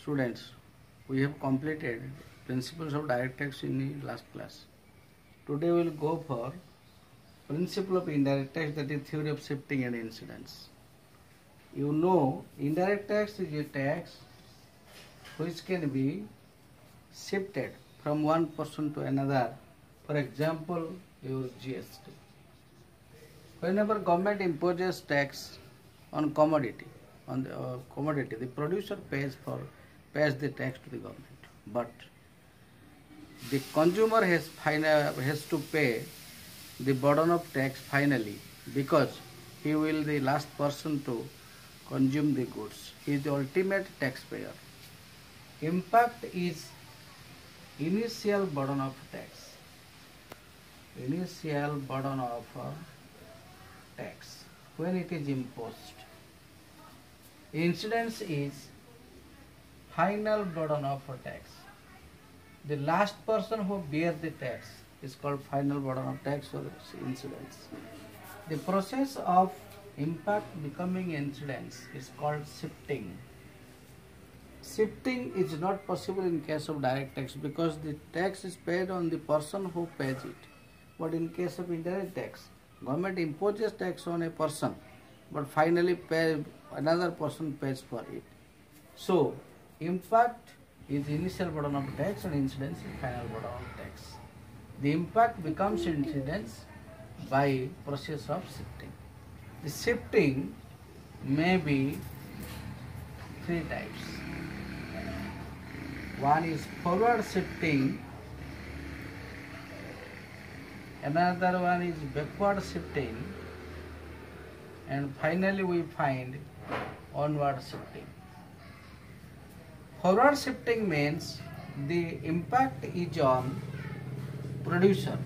Students, we have completed principles of direct tax in the last class. Today we will go for principle of indirect tax, that is theory of shifting and incidence. You know, indirect tax is a tax which can be shifted from one person to another. For example, your GST. Whenever government imposes tax on commodity, the producer pays the tax to the government, but the consumer has to pay the burden of tax finally, because he will the last person to consume the goods. He is the ultimate taxpayer. Impact is initial burden of tax. Initial burden of tax when it is imposed. Incidence is final burden of tax. The last person who bears the tax is called final burden of tax or incidence. The process of impact becoming incidence is called shifting. Shifting is not possible in case of direct tax because the tax is paid on the person who pays it. But in case of indirect tax, government imposes tax on a person, but finally another person pays for it. So, impact is initial burden of tax and incidence is final burden of tax. The impact becomes incidence by process of shifting. The shifting may be three types. One is forward shifting, another one is backward shifting, and finally we find onward shifting. Forward shifting means the impact is on producer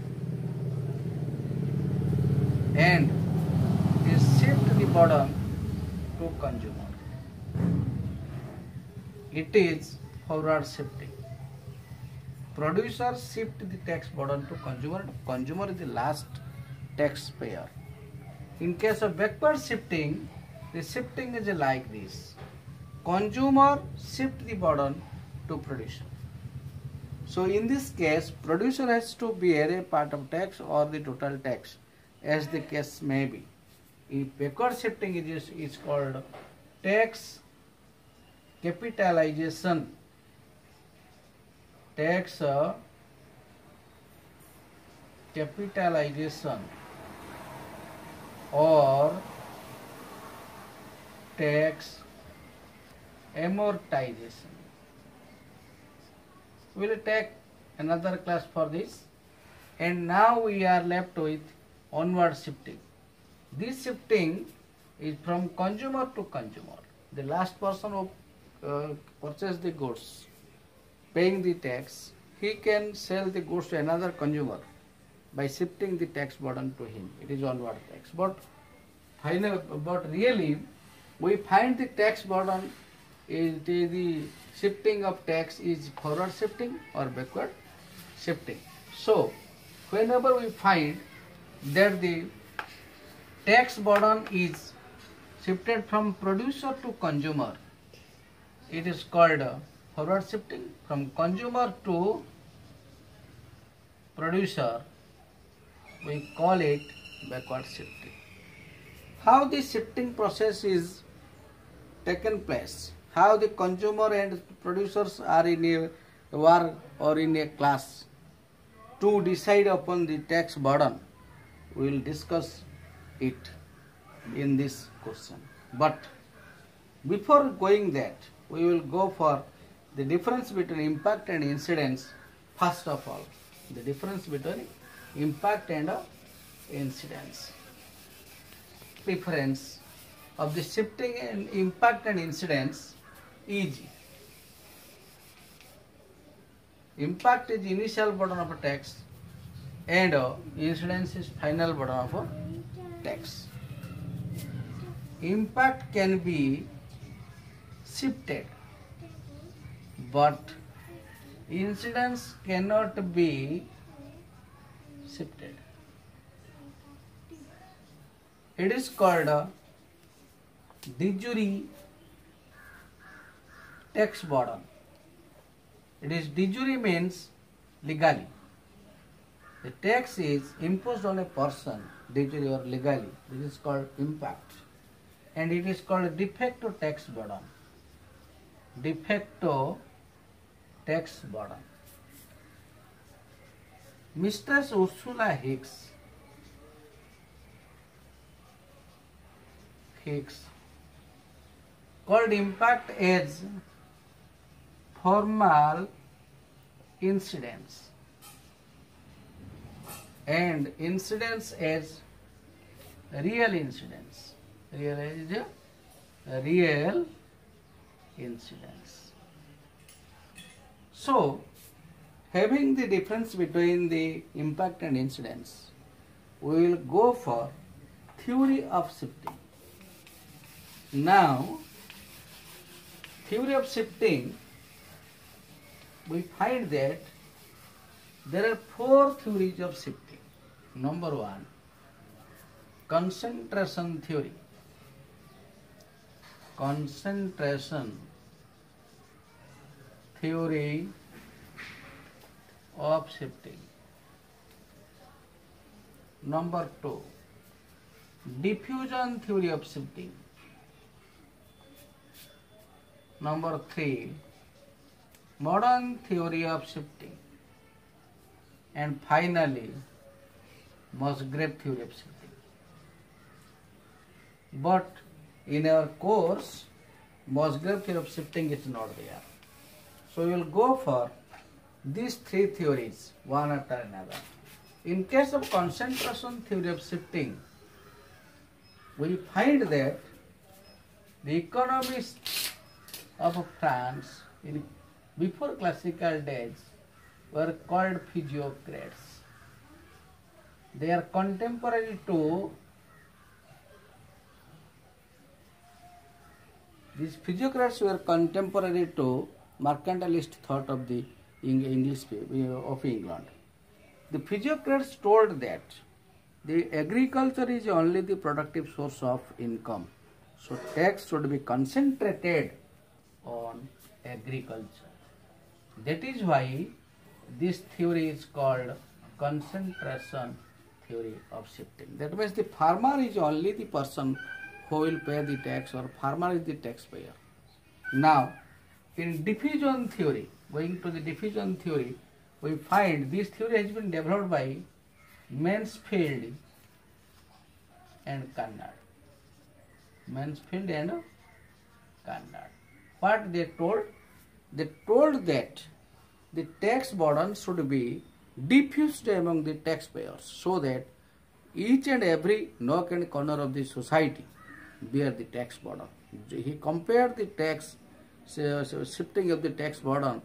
and is shift the burden to consumer. It is forward shifting. Producer shift the tax burden to consumer. Consumer is the last taxpayer. In case of backward shifting, the shifting is like this. Consumer shift the burden to producer. So in this case, producer has to bear a part of tax or the total tax, as the case may be. If backward shifting is called tax capitalization. Tax capitalization or tax amortization. We will take another class for this, and now we are left with onward shifting. This shifting is from consumer to consumer. The last person who purchased the goods, paying the tax, he can sell the goods to another consumer by shifting the tax burden to him. It is onward tax. But really, we find the tax burden is the shifting of tax is forward shifting or backward shifting. So, whenever we find that the tax burden is shifted from producer to consumer, it is called forward shifting. From consumer to producer, we call it backward shifting. How the shifting process is taken place, how the consumer and producers are in a war or in a class to decide upon the tax burden, we will discuss it in this question. But before going that, we will go for the difference between impact and incidence. First of all, the difference between impact and incidence. Difference of the shifting and impact and incidence is: impact is initial burden of a tax and incidence is final burden of a tax. Impact can be shifted, but incidence cannot be shifted. It is called de jure tax burden. It is de jure means legally. The tax is imposed on a person de jure or legally. This is called impact. And it is called de facto tax burden. De facto tax burden. Mistress Ursula Hicks called impact as formal incidence and incidence as real incidence. Real is a real incidence. So, having the difference between the impact and incidence, we will go for theory of shifting. Now, theory of shifting, we find that there are 4 theories of shifting. Number 1, concentration theory. Concentration theory of shifting. Number 2, diffusion theory of shifting. Number 3, modern theory of shifting. And finally, Musgrave theory of shifting. But in our course, Musgrave theory of shifting is not there. So we will go for these 3 theories, one after another. In case of concentration theory of shifting, we find that the economists of France before classical days were called physiocrats. They are contemporary to these physiocrats were contemporary to mercantilist thought of the English of England. The physiocrats told that the agriculture is only the productive source of income. So tax should be concentrated on agriculture. That is why this theory is called concentration theory of shifting. That means the farmer is only the person who will pay the tax, or farmer is the taxpayer. Now, in diffusion theory, going to the diffusion theory, we find this theory has been developed by Mansfield and Kennard. Mansfield and Kennard. What they told? They told that the tax burden should be diffused among the taxpayers so that each and every nook and corner of the society bear the tax burden. He compared the tax shifting of the tax burden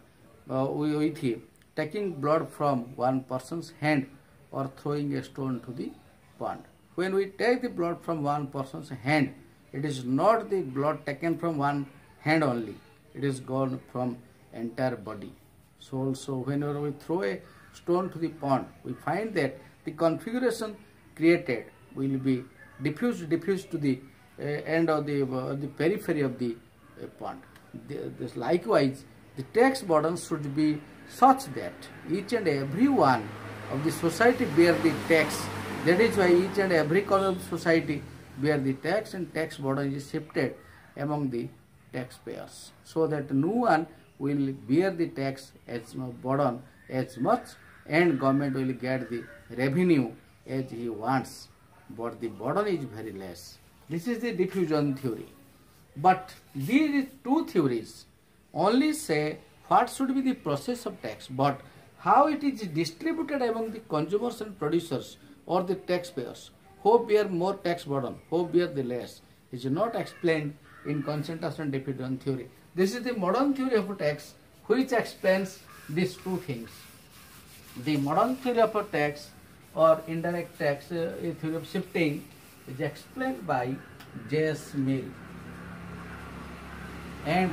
with taking blood from one person's hand or throwing a stone to the pond. When we take the blood from one person's hand, it is not the blood taken from one hand only, it is gone from entire body. So also whenever we throw a stone to the pond, we find that the configuration created will be diffused to the end of the periphery of the pond. Likewise, the tax burden should be such that each and every one of the society bear the tax. That is why each and every corner of the society bear the tax, and tax burden is shifted among the taxpayers, so that no one will bear the tax as burden as much, and government will get the revenue as he wants, but the burden is very less. This is the diffusion theory. But these 2 theories only say what should be the process of tax, but how it is distributed among the consumers and producers or the taxpayers, who bear more tax burden, who bear the less, is not explained in concentration diffusion theory. This is the modern theory of tax which explains these 2 things. The modern theory of tax or indirect tax theory of shifting is explained by J.S. Mill and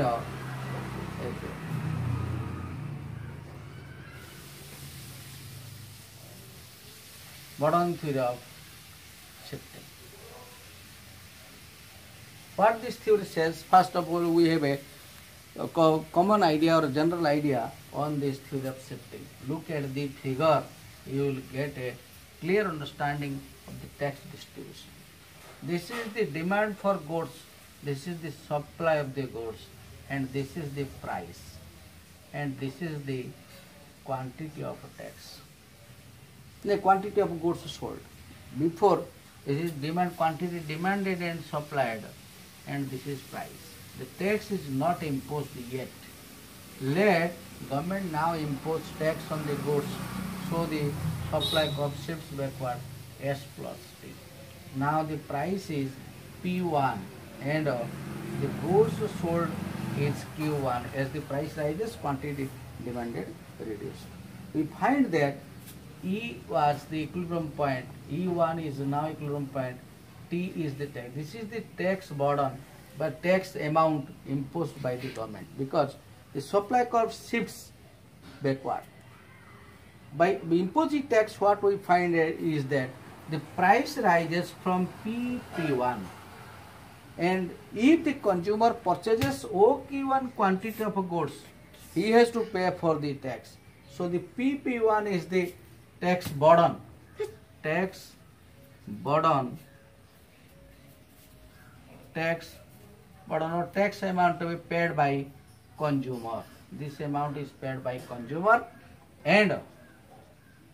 modern theory of shifting. What this theory says, first of all, we have a common idea or general idea on this theory of shifting. Look at the figure, you will get a clear understanding of the tax distribution. This is the demand for goods, this is the supply of the goods, and this is the price, and this is the quantity of tax. The quantity of goods sold. Before, this is demand, quantity demanded and supplied, and this is price. The tax is not imposed yet. Let government now impose tax on the goods, so the supply curve shifts backward, S plus T. Now the price is P1 and the goods sold is Q1. As the price rises, quantity demanded reduced. We find that E was the equilibrium point, E1 is now equilibrium point, T is the tax. This is the tax burden, but tax amount imposed by the government, because the supply curve shifts backward. By imposing tax, what we find is that the price rises from P1, and if the consumer purchases OQ1 quantity of goods, he has to pay for the tax. So the PP1 is the tax burden, tax burden or tax amount to be paid by consumer. This amount is paid by consumer and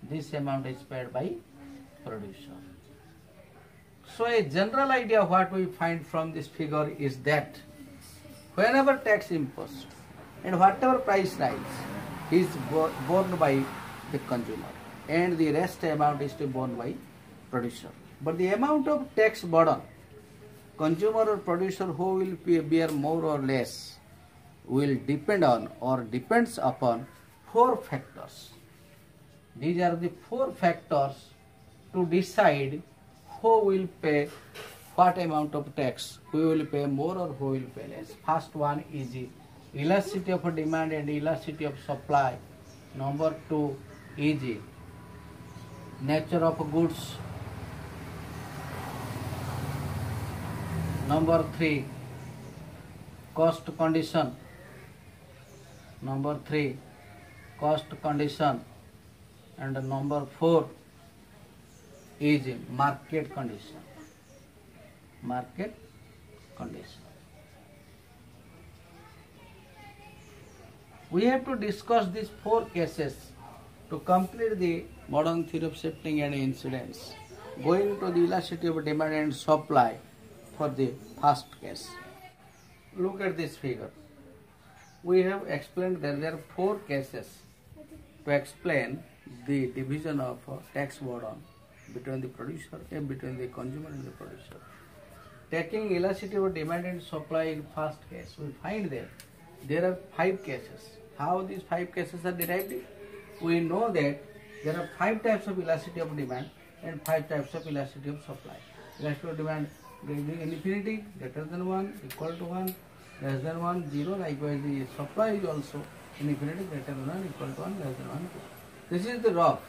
this amount is paid by producer. So a general idea what we find from this figure is that whenever tax imposed and whatever price rise is borne by the consumer, and the rest amount is to be borne by producer. But the amount of tax burden, consumer or producer who will bear more or less, will depend on or depends upon 4 factors. These are the 4 factors to decide who will pay what amount of tax, who will pay more or who will pay less. First one is the elasticity of demand and elasticity of supply. Number 2 is the nature of goods. Number 3, cost condition. Number 3, cost condition. And number 4 is market condition. Market condition. We have to discuss these 4 cases to complete the modern theory of shifting and incidence, going to the elasticity of demand and supply for the first case. Look at this figure. We have explained that there are 4 cases to explain the division of tax burden between the producer and between the consumer and the producer. Taking elasticity of demand and supply in first case, we find that there are 5 cases. How these 5 cases are derived? We know that there are 5 types of elasticity of demand and 5 types of elasticity of supply. Elasticity of demand infinity, greater than 1, equal to 1, less than 1, 0. Likewise, the supply is also infinity, greater than 1, equal to 1, less than 1, 2. This is the rough.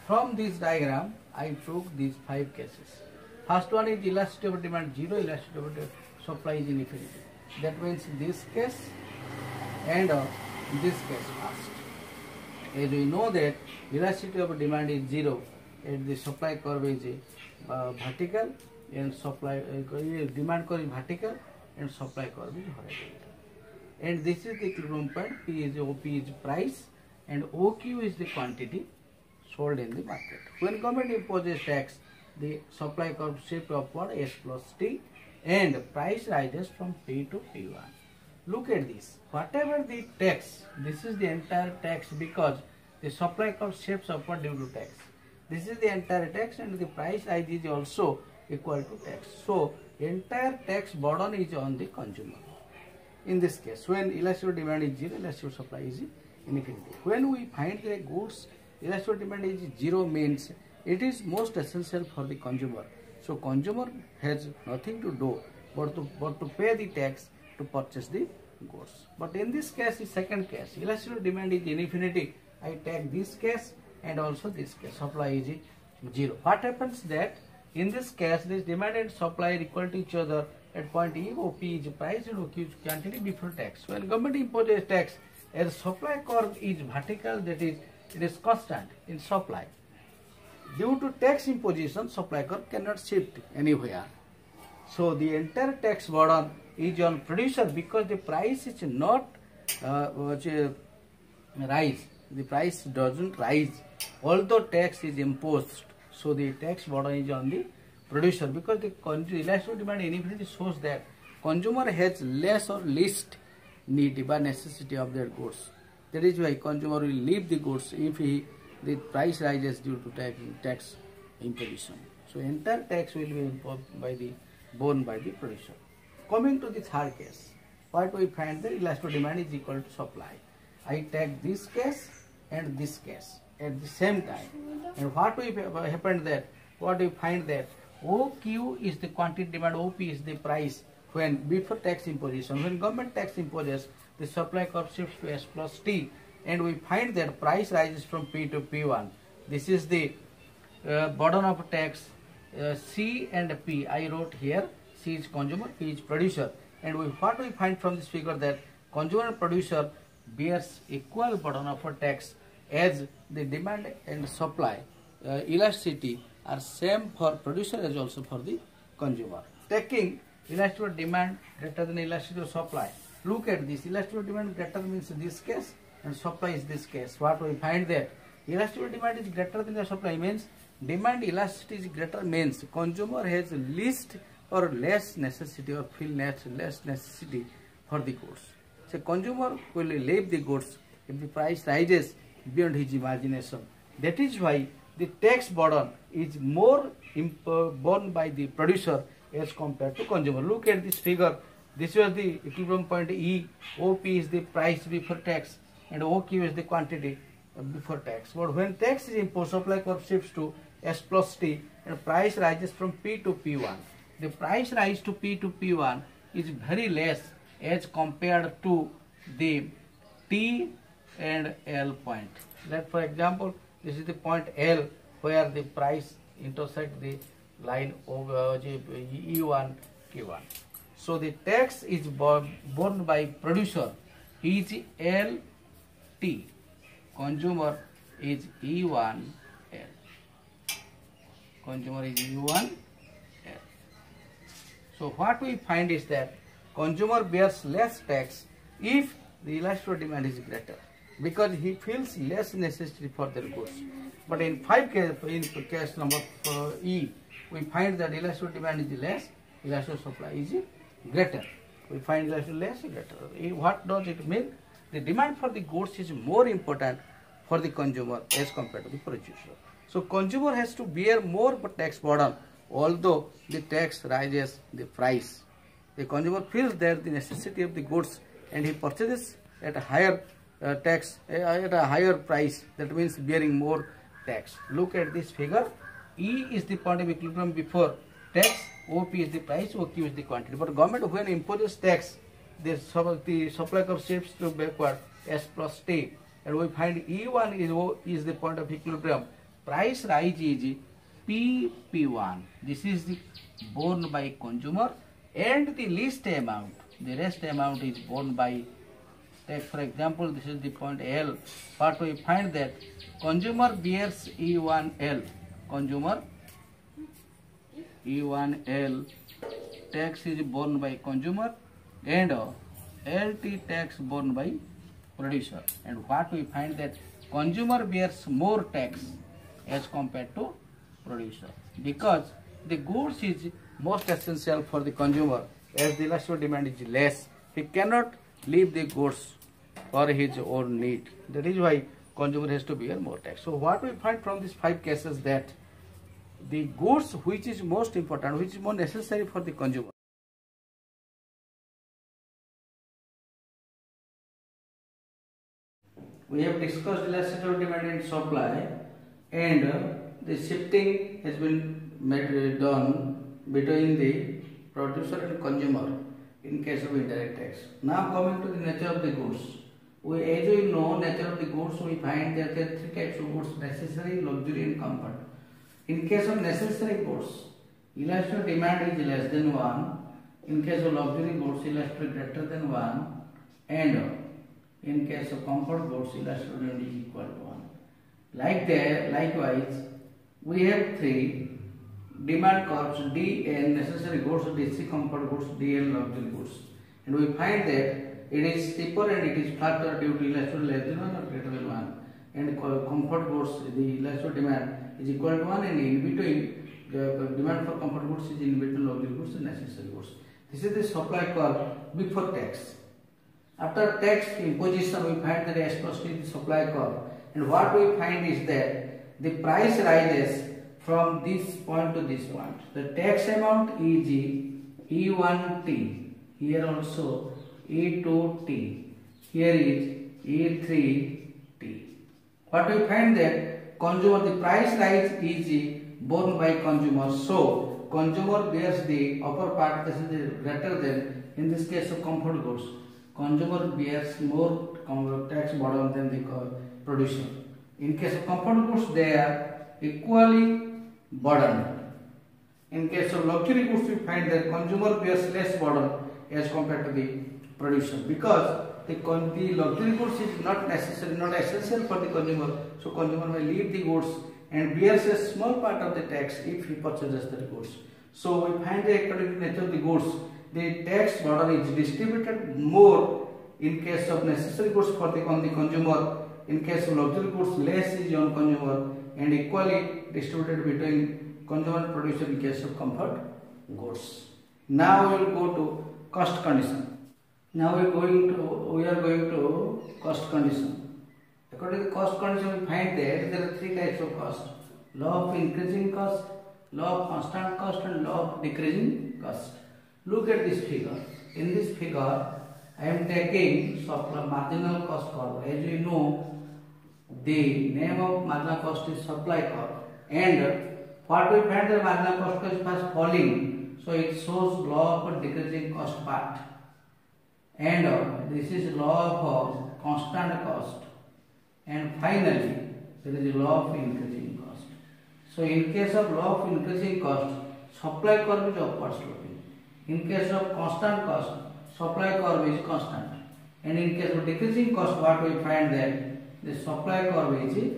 From this diagram, I took these 5 cases. First one is elasticity of demand 0, elasticity of supply is infinity. That means this case and this case first. As we know that elasticity of demand is 0 and the supply curve is vertical and supply demand curve is vertical and supply curve is horizontal. And this is the equilibrium point. P is OP is price and OQ is the quantity sold in the market. When government imposes tax, the supply curve shifts upward S plus T and price rises from P to P1. Look at this. Whatever the tax, this is the entire tax because the supply curve shifts upward due to tax. This is the entire tax and the price rise is also equal to tax. So, entire tax burden is on the consumer. In this case, when elastic demand is 0, elastic supply is infinity. When we find the goods elastic demand is 0 means it is most essential for the consumer. So, consumer has nothing to do but to pay the tax to purchase the goods. But in this case, the second case, elastic demand is infinity. I take this case and also this case, supply is 0. What happens that in this case, this demand and supply are equal to each other at point E, OP is price and OQ is quantity before tax. When government imposes tax, as supply curve is vertical, that is, it is constant in supply. Due to tax imposition, supply curve cannot shift anywhere. So the entire tax burden is on producer because the price is not rise. The price doesn't rise, although tax is imposed. So the tax burden is on the producer because the elastic demand infinity shows that consumer has less or least need by necessity of their goods. That is why consumer will leave the goods if the price rises due to tax imposition. So entire tax will be borne by the producer. Coming to the third case, what we find that elastic demand is equal to supply. I take this case and this case at the same time, and what we find that OQ is the quantity demand, OP is the price when before tax imposition. When government tax imposes, the supply curve shifts to S plus T, and we find that price rises from P to P1. This is the burden of tax. C and P I wrote here. C is consumer, P is producer, and what we find from this figure that consumer and producer bears equal burden of tax as the demand and supply elasticity are same for producer as also for the consumer. Taking elastic demand greater than elasticity of supply. Look at this. Elastic demand greater means this case and supply is this case. What we find that elastic demand is greater than the supply means demand elasticity is greater means consumer has least or less necessity or feel less necessity for the goods. So consumer will leave the goods if the price rises beyond his imagination. That is why the tax burden is more borne by the producer as compared to consumer. Look at this figure. This was the equilibrium point E. OP is the price before tax and OQ is the quantity before tax. But when tax is imposed, supply curve shifts to S plus T and price rises from P to P1. The price rise to P to P1 is very less as compared to the T and L point. Let for example, this is the point L where the price intersect the line of E1, Q1. So the tax is borne by producer is LT, consumer is E1L. Consumer is E1L. So what we find is that consumer bears less tax if the elastic demand is greater because he feels less necessity for their goods. But in case number E, we find that elastic demand is less, elastic supply is greater. We find elastic less, greater. What does it mean? The demand for the goods is more important for the consumer as compared to the producer. So consumer has to bear more tax burden, although the tax rises the price. The consumer feels that the necessity of the goods and he purchases at a higher tax, at a higher price. That means bearing more tax. Look at this figure. E is the point of equilibrium before tax, OP is the price, OQ is the quantity. But government when imposes tax, the supply curve shifts to backward S plus T, and we find E1 is the point of equilibrium. Price rise is P1. This is the borne by consumer, and the least amount, the rest amount is borne by, take for example, this is the point L. But we find that consumer bears E1L, consumer E1L tax is borne by consumer and LT tax borne by producer. And what we find that consumer bears more tax as compared to producer because the goods is most essential for the consumer as the elastic demand is less. He cannot leave the goods for his own need. That is why consumer has to bear more tax. So what we find from these 5 cases that the goods which is most important, which is more necessary for the consumer. We have discussed elasticity of demand and supply, and the shifting has been done between the producer and consumer in case of indirect tax. Now coming to the nature of the goods. As we know nature of the goods, we find that there are 3 types of goods: necessary, luxury and comfort. In case of necessary goods, elastic demand is less than 1 In case of luxury goods, it has to be greater than 1, and in case of comfort goods, it has to be equal to 1. Like that, likewise, we have 3 demand curves, DN necessary goods, DC comfort goods, DL luxury goods, and we find that it is steeper and it is flatter due to elastic less than 1 or greater than 1, and comfort goods, the elastic demand is equal to 1, and in between the demand for comfort goods is in between luxury goods and necessary goods. This is the supply curve before tax. After tax imposition, we find that S plus T is the supply curve, and what we find is that the price rises from this point to this point. The tax amount is E1T, here also E2T, here is E3T. What we find that consumer, the price rise is borne by consumer, so consumer bears the upper part, this is the greater than, in this case of comfort goods, consumer bears more tax burden than the producer. In case of comfort goods, they are equally burdened. In case of luxury goods, we find that consumer bears less burden as compared to the producer, because the luxury goods is not necessary, not essential for the consumer, so consumer may leave the goods and bears a small part of the tax if he purchases the goods. So we find that according to the nature of the goods, the tax burden is distributed more in case of necessary goods on the consumer. In case of luxury goods, less is on consumer, and equally distributed between consumer and producer in case of comfort goods. Now we will go to cost condition. Now we are going to cost condition. According to the cost condition, we find that there are 3 types of cost: law of increasing cost, law of constant cost, and law of decreasing cost. Look at this figure. In this figure, I am taking marginal cost curve. As you know, the name of marginal cost is supply curve, and what we find that marginal cost curve is first falling, so it shows law of decreasing cost part, and this is law of constant cost, and finally there is a law of increasing cost. So in case of law of increasing cost, supply curve is upward sloping. In case of constant cost, supply curve is constant, and in case of decreasing cost, what we find that the supply curve is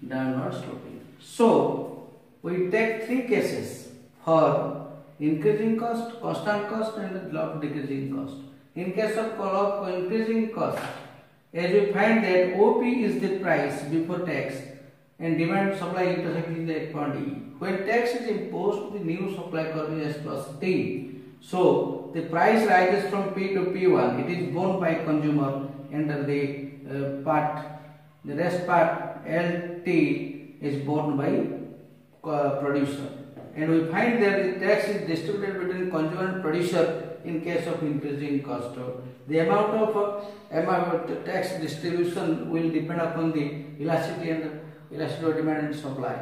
downward sloping. So we take 3 cases for increasing cost, constant cost, and law of decreasing cost. In case of law of increasing cost, as we find that OP is the price before tax, and demand supply intersect is the point E. When tax is imposed, the new supply curve is S plus T. So the price rises from P to P1. It is borne by consumer, and the rest part LT is borne by producer. And we find that the tax is distributed between consumer and producer in case of increasing cost. The amount of tax distribution will depend upon the elasticity of demand and supply.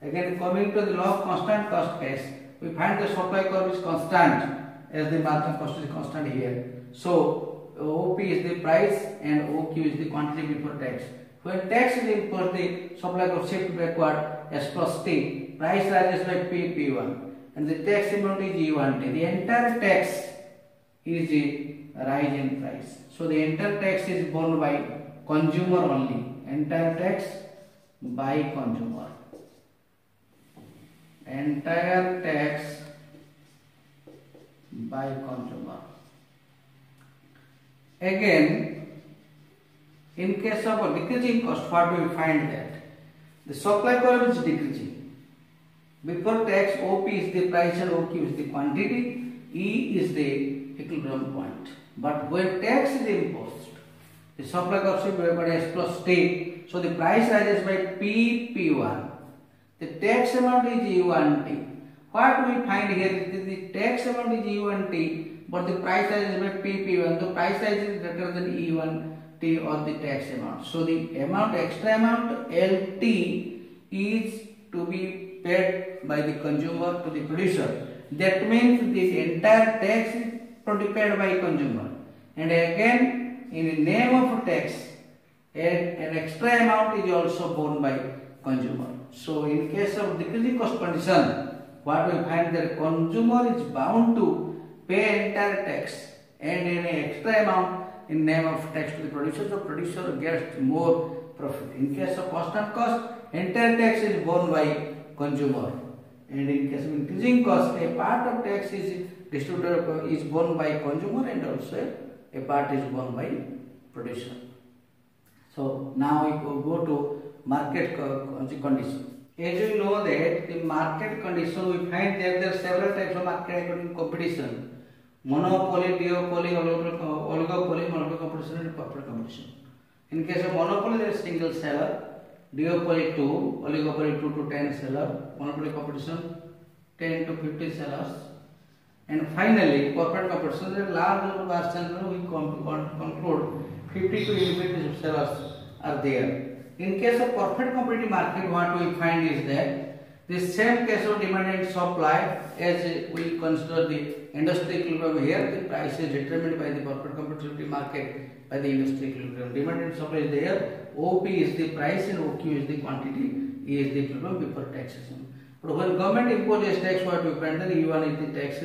Again, coming to the law of constant cost case, we find the supply curve is constant, as the marginal cost is constant here. So OP is the price and OQ is the quantity before tax. When tax is imposed, the supply curve shifts backward S plus T. Price rises by P1, and the tax amount is E1T. The entire tax is a rise in price. So the entire tax is borne by consumer only. Entire tax by consumer. Entire tax by consumer. Again, in case of a decreasing cost, what do we find that? The supply curve is decreasing. Before tax, OP is the price and OQ is the quantity, E is the equilibrium point. But when tax is imposed, the supply curve shifts backward S plus T. So the price rises by P1. The tax amount is E1T. What we find here is the tax amount is E1T, but the price rises by P1. The price rise is greater than E1T or the tax amount. So the extra amount LT is to be paid by the consumer to the producer. That means the entire tax is paid by consumer. And again, in the name of tax, an extra amount is also borne by consumer. So in case of decreasing cost condition, what we find that consumer is bound to pay entire tax and any extra amount in name of tax to the producer, so producer gets more profit. In case of constant cost, entire tax is borne by consumer, and in case of increasing cost, a part of tax is distributed is borne by consumer and also a part is borne by producer. So now we go to market condition. As you know that the market condition, we find that there are several types of market according to competition. Monopoly, duopoly, oligopoly, multiple competition and corporate competition. In case of monopoly, there is single seller, duopoly 2, oligopoly 2 to 10 seller, monopoly competition 10 to 50 sellers, and finally corporate competition, there are large number of bars and we conclude 50 to infinity sellers are there. In case of perfect competitive market, what we find is that the same case of demand and supply, as we consider the industry equilibrium here, the price is determined by the perfect competitive market by the industry equilibrium. Demand and supply is there. OP is the price and OQ is the quantity. E is the equilibrium before taxation. But when government imposes tax, what we find that E1 is the tax,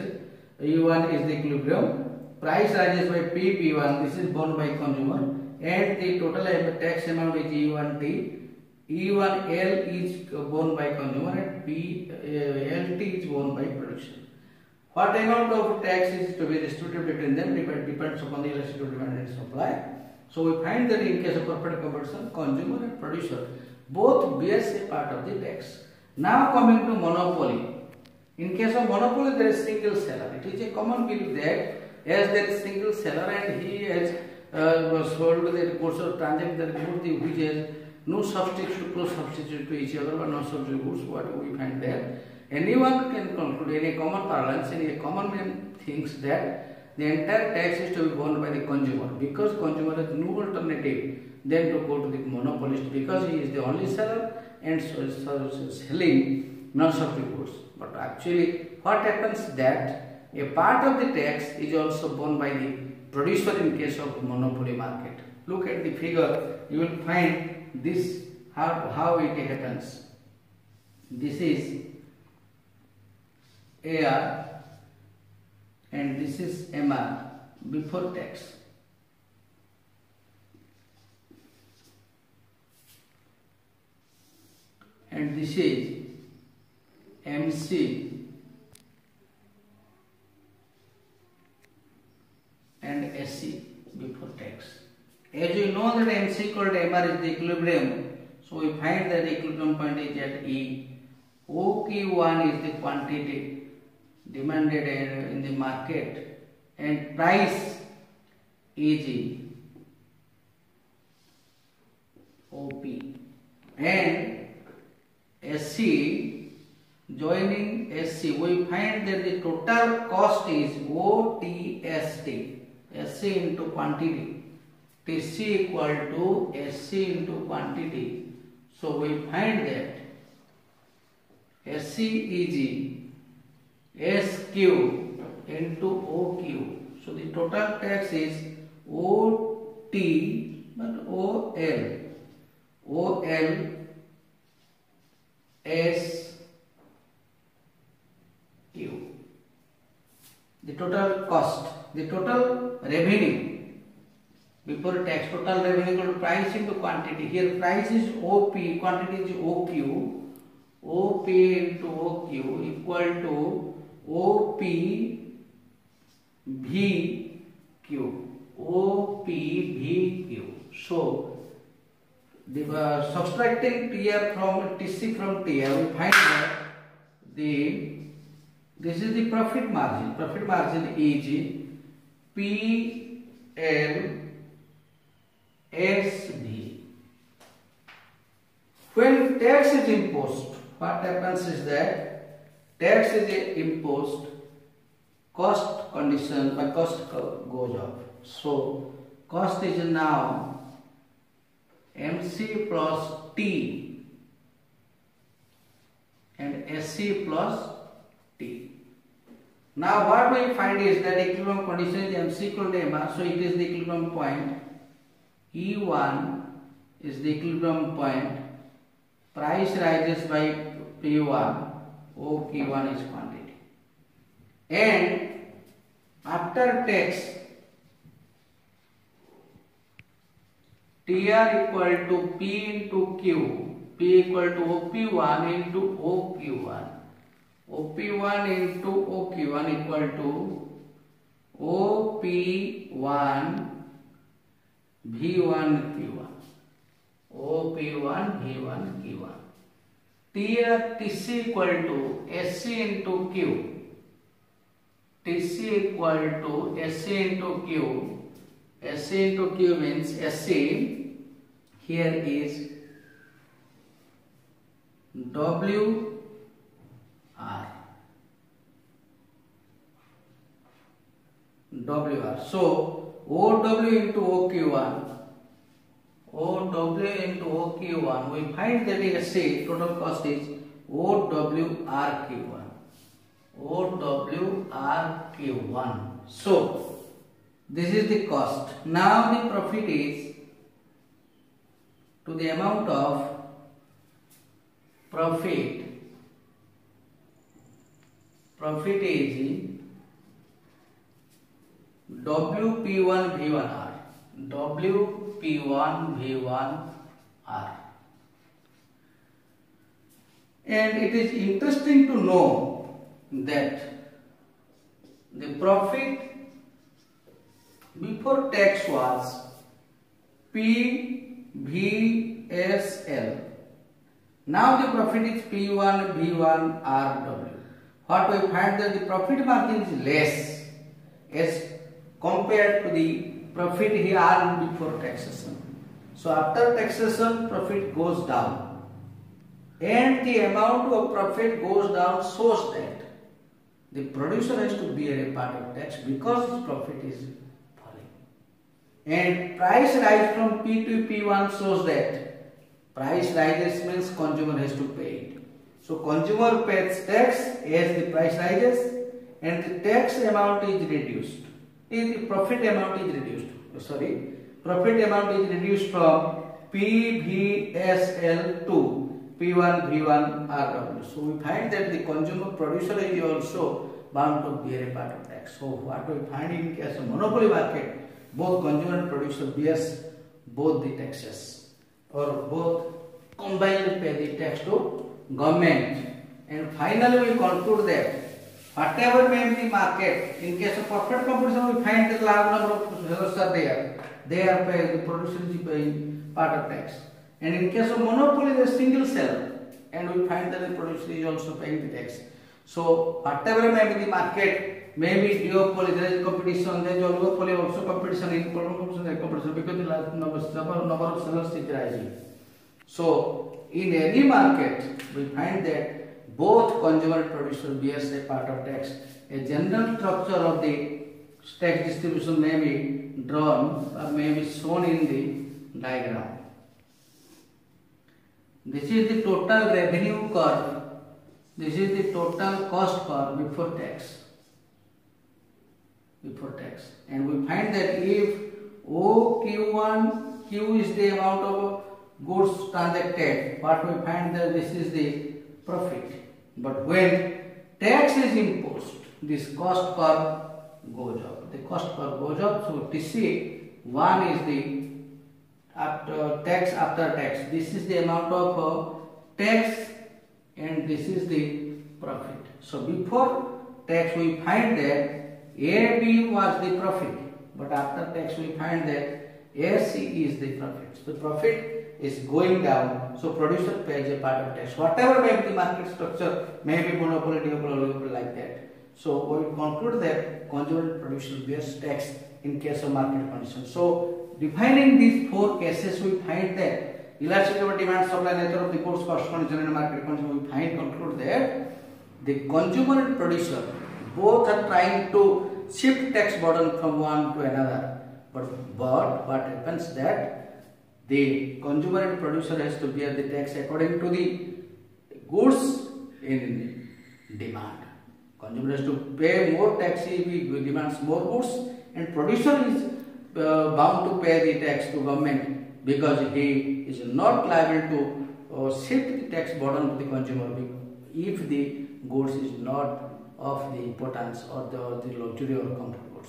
E1 is the equilibrium. Price rises by P1. This is borne by consumer. And the total tax amount is E1T. E1L is borne by consumer and LT is borne by production. What amount of tax is to be distributed between them depends upon the elasticity of demand and supply. So we find that in case of perfect competition, consumer and producer both bears a part of the tax. Now coming to monopoly. In case of monopoly, there is single seller. It is a common belief that as there is single seller and he has sold the goods or transacted the goods which has no substitute, close substitute to each other, but no substitute goods, what we find there. Anyone can conclude, in a common parlance, in a common man thinks that the entire tax is to be borne by the consumer, because consumer has no alternative than to go to the monopolist, because he is the only seller and so selling non-substitute goods. But actually what happens that a part of the tax is also borne by the producer in case of monopoly market. Look at the figure, you will find this how it happens. This is AR and this is MR before tax. And this is MC and SC before tax. As you know that MC equal to MR is the equilibrium, so we find that the equilibrium point is at E. OQ1 is the quantity demanded in the market and price is OP, and SC joining SC, we find that the total cost is OTST, SC into quantity, TC equal to SC into quantity. So we find that SC is SQ into OQ. So the total tax is OT but OL. OL SQ. The total cost, the total revenue before tax, total revenue equal to price into quantity. Here price is OP, quantity is OQ. OP into OQ equal to OP VQ. OP VQ. So the subtracting TR from TC from TR, we find that this is the profit margin. Profit margin is PLSV. When tax is imposed, what happens is that tax is imposed, cost condition by cost goes up. So cost is now MC plus T and SC plus T. Now what we find is that equilibrium condition is MC equal to MR, so it is the equilibrium point. E1 is the equilibrium point. Price rises by P1, OQ1 is quantity. And after tax TR equal to P into Q, P equal to OP1 into OQ1, OP1 into OQ1 equal to OP1 V1 Q1, OP1 V1 Q1. TC equal to SC into Q, TC equal to SC into Q, SC into Q means SC here is WR. So OW into OQ1, we find that SC total cost is OWRQ1, OWRQ1. So this is the cost. Now the profit is to the amount of profit is WP1 V1R, WP1 V1R. And it is interesting to know that the profit before tax was PVSL. Now the profit is P1 V1 RW. What we find that the profit margin is less as compared to the profit he earned before taxation. So after taxation profit goes down, and the amount of profit goes down shows that the producer has to bear a part of tax because his profit is falling. And price rise from P to P1 shows that price rises means consumer has to pay it. So consumer pays tax as the price rises and the tax amount is reduced. The profit amount is reduced. Profit amount is reduced from PVSL to P1 V1 RW. So we find that the consumer producer is also bound to bear a part of tax. So what we find in case of monopoly market, both consumer and producer bears both the taxes, or both combined pay the tax to government. And finally we conclude that whatever may be the market, in case of perfect competition we find that large number of sellers are there. They are paying, the producer is paying part of tax. And in case of monopoly, there is single seller, and we find that the producer is also paying the tax. So whatever may be the market, maybe duopoly, there is competition, there is oligopoly also competition, in competition, there is competition because the large number of sellers is rising. So in any market, we find that both consumer and producer bears a part of tax. A general structure of the tax distribution may be drawn or may be shown in the diagram. This is the total revenue curve. This is the total cost curve before tax. And we find that if OQ1, Q is the amount of goods transacted, what we find that this is the profit. But when tax is imposed, this cost curve goes up. The cost curve goes up. So TC1 is the after tax. This is the amount of tax, and this is the profit. So before tax we find that AB was the profit, but after tax we find that AC is the profit. So the profit is going down, so producer pays a part of tax. Whatever may be the market structure, maybe monopoly, duopoly, oligopoly, like that. So we conclude that consumer and producer bears tax in case of market conditions. So defining these four cases, we find that elasticity of demand, supply, nature of the goods, cost condition and market condition, we conclude that the consumer and producer both are trying to shift tax burden from one to another. But what happens that the consumer and producer has to bear the tax according to the goods in demand. Consumer has to pay more tax if he demands more goods, and producer is bound to pay the tax to government because he is not liable to shift the tax burden to the consumer if the goods is not of the importance or the luxury or comfortable.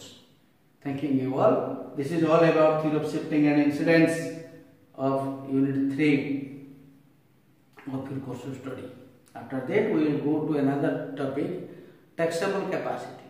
Thanking you all. This is all about theory of shifting and incidence of Unit 3 of your course of study. After that, we will go to another topic, taxable capacity.